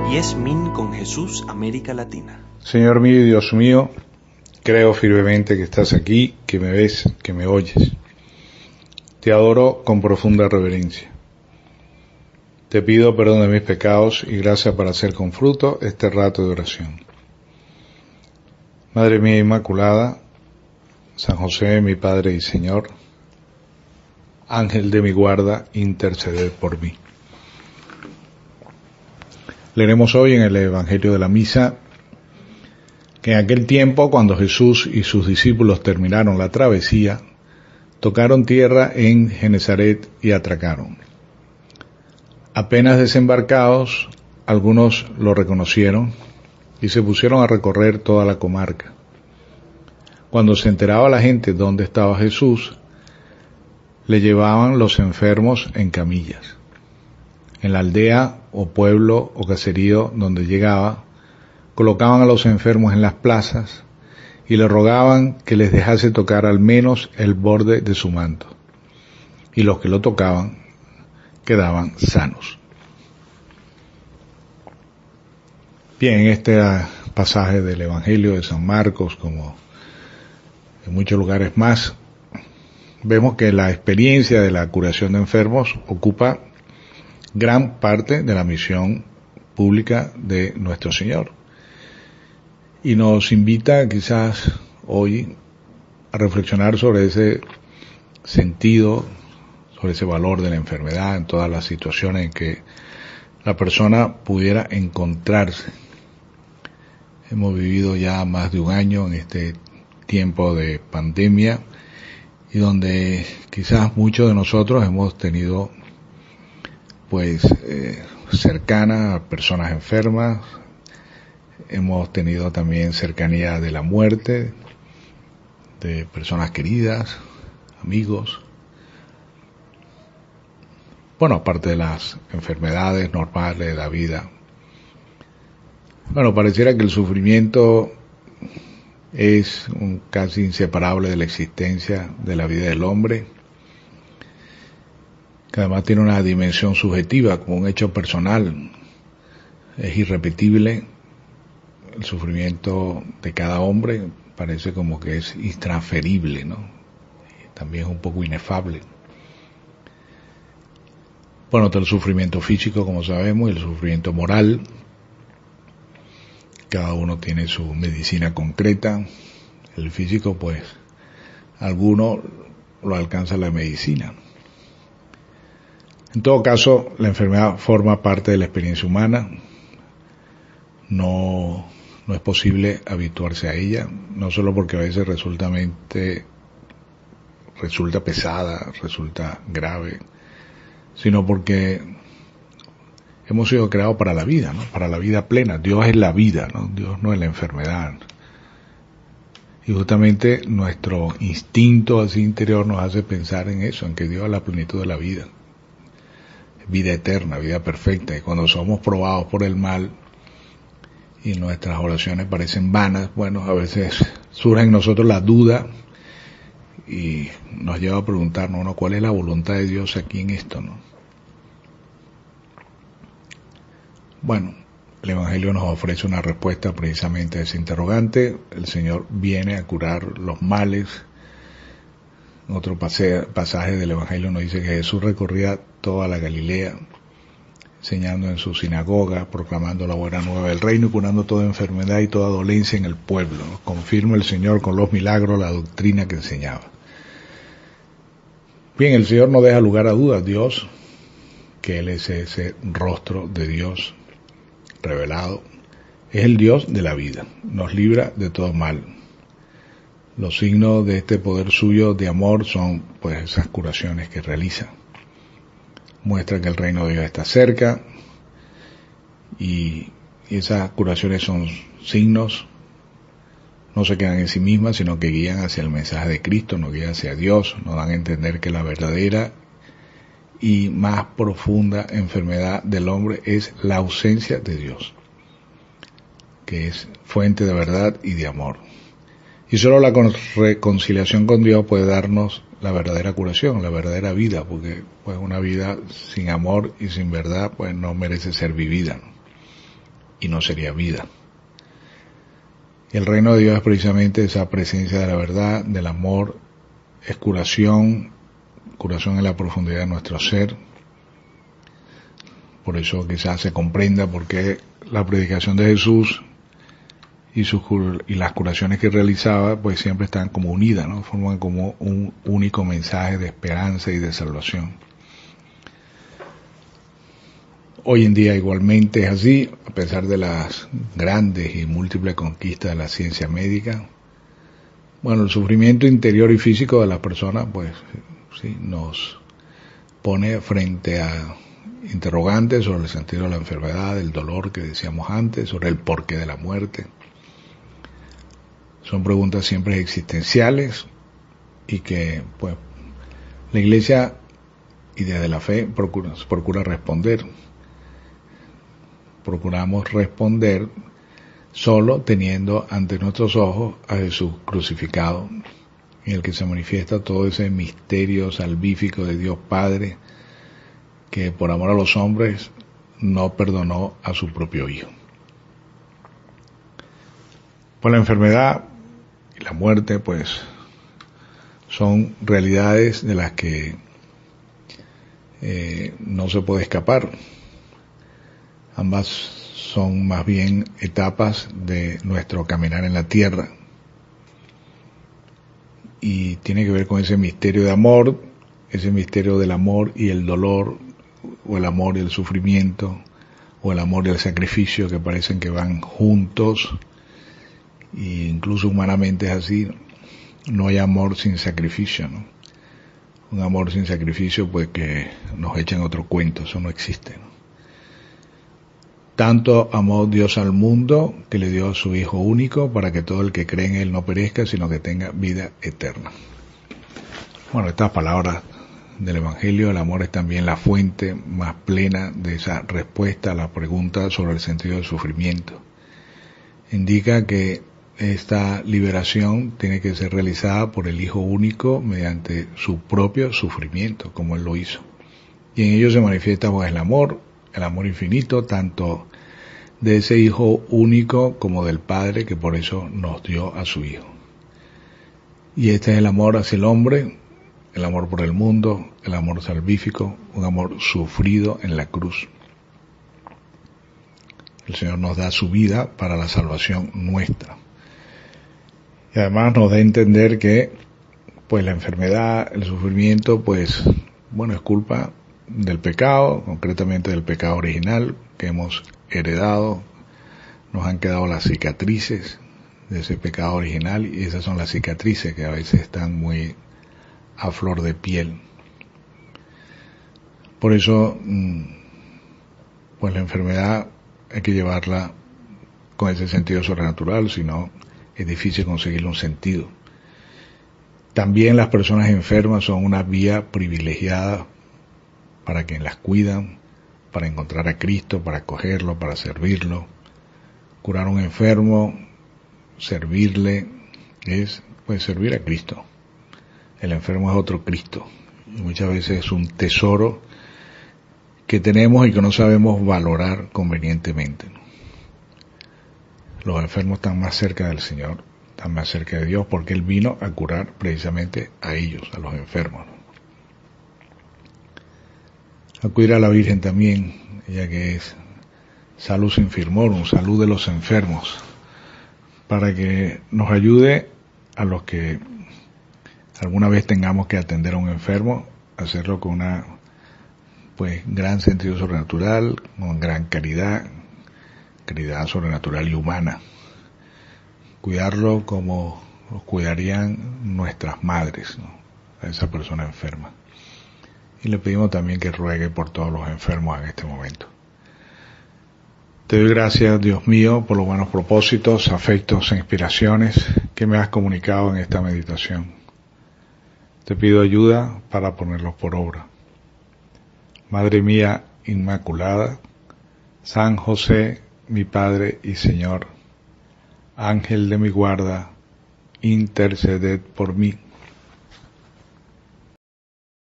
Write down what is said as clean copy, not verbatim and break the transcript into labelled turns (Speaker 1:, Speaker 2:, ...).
Speaker 1: Yesmin con Jesús, América Latina.
Speaker 2: Señor mío y Dios mío, creo firmemente que estás aquí, que me ves, que me oyes. Te adoro con profunda reverencia. Te pido perdón de mis pecados y gracia para hacer con fruto este rato de oración. Madre mía Inmaculada, San José, mi Padre y Señor, Ángel de mi guarda, interceded por mí. Leeremos hoy en el Evangelio de la Misa que en aquel tiempo, cuando Jesús y sus discípulos terminaron la travesía, tocaron tierra en Genesaret y atracaron. Apenas desembarcados, algunos lo reconocieron y se pusieron a recorrer toda la comarca. Cuando se enteraba la gente dónde estaba Jesús, le llevaban los enfermos en camillas. En la aldea o pueblo o caserío donde llegaba, colocaban a los enfermos en las plazas y le rogaban que les dejase tocar al menos el borde de su manto. Y los que lo tocaban quedaban sanos. Bien, en este pasaje del Evangelio de San Marcos, como en muchos lugares más, vemos que la experiencia de la curación de enfermos ocupa gran parte de la misión pública de nuestro Señor. Y nos invita quizás hoy a reflexionar sobre ese sentido, sobre ese valor de la enfermedad en todas las situaciones en que la persona pudiera encontrarse. Hemos vivido ya más de un año en este tiempo de pandemia y donde quizás muchos de nosotros hemos tenido cercana a personas enfermas, hemos tenido también cercanía de la muerte, de personas queridas, amigos. Bueno, aparte de las enfermedades normales de la vida. Bueno, pareciera que el sufrimiento es casi inseparable de la existencia de la vida del hombre, que además tiene una dimensión subjetiva, como un hecho personal. Es irrepetible. El sufrimiento de cada hombre parece como que es intransferible, ¿no? También es un poco inefable. Bueno, está el sufrimiento físico, como sabemos, y el sufrimiento moral. Cada uno tiene su medicina concreta. El físico, pues, alguno lo alcanza la medicina. En todo caso, la enfermedad forma parte de la experiencia humana. No es posible habituarse a ella, no solo porque a veces resulta pesada, resulta grave, sino porque hemos sido creados para la vida, ¿no? Para la vida plena. Dios es la vida, ¿no? Dios no es la enfermedad. Y justamente nuestro instinto así interior nos hace pensar en eso, en que Dios es la plenitud de la vida. Vida eterna, vida perfecta. Y cuando somos probados por el mal y nuestras oraciones parecen vanas, bueno, a veces surge en nosotros la duda y nos lleva a preguntarnos, ¿no? ¿Cuál es la voluntad de Dios aquí en esto, no? Bueno, el Evangelio nos ofrece una respuesta precisamente a ese interrogante. El Señor viene a curar los males. En otro pasaje del Evangelio nos dice que Jesús recorría toda la Galilea, enseñando en su sinagoga, proclamando la buena nueva del reino y curando toda enfermedad y toda dolencia en el pueblo. Confirma el Señor con los milagros la doctrina que enseñaba. Bien, el Señor no deja lugar a dudas. Dios, que Él es ese rostro de Dios revelado, es el Dios de la vida, nos libra de todo mal. Los signos de este poder suyo de amor son pues esas curaciones que realiza. Muestra que el reino de Dios está cerca y esas curaciones son signos, no se quedan en sí mismas, sino que guían hacia el mensaje de Cristo, nos guían hacia Dios, nos dan a entender que la verdadera y más profunda enfermedad del hombre es la ausencia de Dios, que es fuente de verdad y de amor. Y solo la reconciliación con Dios puede darnos la verdadera curación, la verdadera vida, porque pues una vida sin amor y sin verdad pues no merece ser vivida, ¿no? y no sería vida. Y el reino de Dios es precisamente esa presencia de la verdad, del amor, es curación en la profundidad de nuestro ser. Por eso quizás se comprenda por qué la predicación de Jesús y las curaciones que realizaba pues siempre están como unidas, ¿no? Forman como un único mensaje de esperanza y de salvación. Hoy en día igualmente es así, a pesar de las grandes y múltiples conquistas de la ciencia médica. Bueno, el sufrimiento interior y físico de las personas pues sí nos pone frente a interrogantes sobre el sentido de la enfermedad, del dolor que decíamos antes, sobre el porqué de la muerte. Son preguntas siempre existenciales y que pues la Iglesia y desde la fe procura responder. Procuramos responder solo teniendo ante nuestros ojos a Jesús crucificado, en el que se manifiesta todo ese misterio salvífico de Dios Padre, que por amor a los hombres no perdonó a su propio Hijo. Pues la enfermedad y la muerte pues son realidades de las que no se puede escapar. Ambas son más bien etapas de nuestro caminar en la tierra y tiene que ver con ese misterio de amor, ese misterio del amor y el dolor, o el amor y el sufrimiento, o el amor y el sacrificio, que parecen que van juntos, e incluso humanamente es así. No hay amor sin sacrificio, ¿no? Un amor sin sacrificio pues que nos echan otro cuento, eso no existe, ¿no? Tanto amó Dios al mundo que le dio a su Hijo único para que todo el que cree en Él no perezca, sino que tenga vida eterna. Bueno, estas palabras del Evangelio, el amor es también la fuente más plena de esa respuesta a la pregunta sobre el sentido del sufrimiento. Indica que esta liberación tiene que ser realizada por el Hijo único mediante su propio sufrimiento, como Él lo hizo. Y en ello se manifiesta pues el amor infinito, tanto de ese Hijo único como del Padre, que por eso nos dio a su Hijo. Y este es el amor hacia el hombre, el amor por el mundo, el amor salvífico, un amor sufrido en la cruz. El Señor nos da su vida para la salvación nuestra. Y además nos da a entender que pues la enfermedad, el sufrimiento, pues bueno, es culpa del pecado, concretamente del pecado original que hemos heredado. Nos han quedado las cicatrices de ese pecado original, y esas son las cicatrices que a veces están muy a flor de piel. Por eso pues la enfermedad hay que llevarla con ese sentido sobrenatural, si no es difícil conseguirle un sentido. También las personas enfermas son una vía privilegiada para quien las cuidan, para encontrar a Cristo, para acogerlo, para servirlo. Curar a un enfermo, servirle, es pues servir a Cristo. El enfermo es otro Cristo, y muchas veces es un tesoro que tenemos y que no sabemos valorar convenientemente, ¿no? Los enfermos están más cerca del Señor, están más cerca de Dios, porque Él vino a curar precisamente a ellos, a los enfermos, ¿no? Acudir a la Virgen también, ella que es Salus Infirmorum, salud de los enfermos, para que nos ayude a los que alguna vez tengamos que atender a un enfermo, hacerlo con una pues gran sentido sobrenatural, con gran caridad sobrenatural y humana. Cuidarlo como los cuidarían nuestras madres, ¿no?, a esa persona enferma. Y le pedimos también que ruegue por todos los enfermos en este momento. Te doy gracias, Dios mío, por los buenos propósitos, afectos e inspiraciones que me has comunicado en esta meditación. Te pido ayuda para ponerlos por obra. Madre mía Inmaculada, San José, mi Padre y Señor, Ángel de mi guarda, interceded por mí.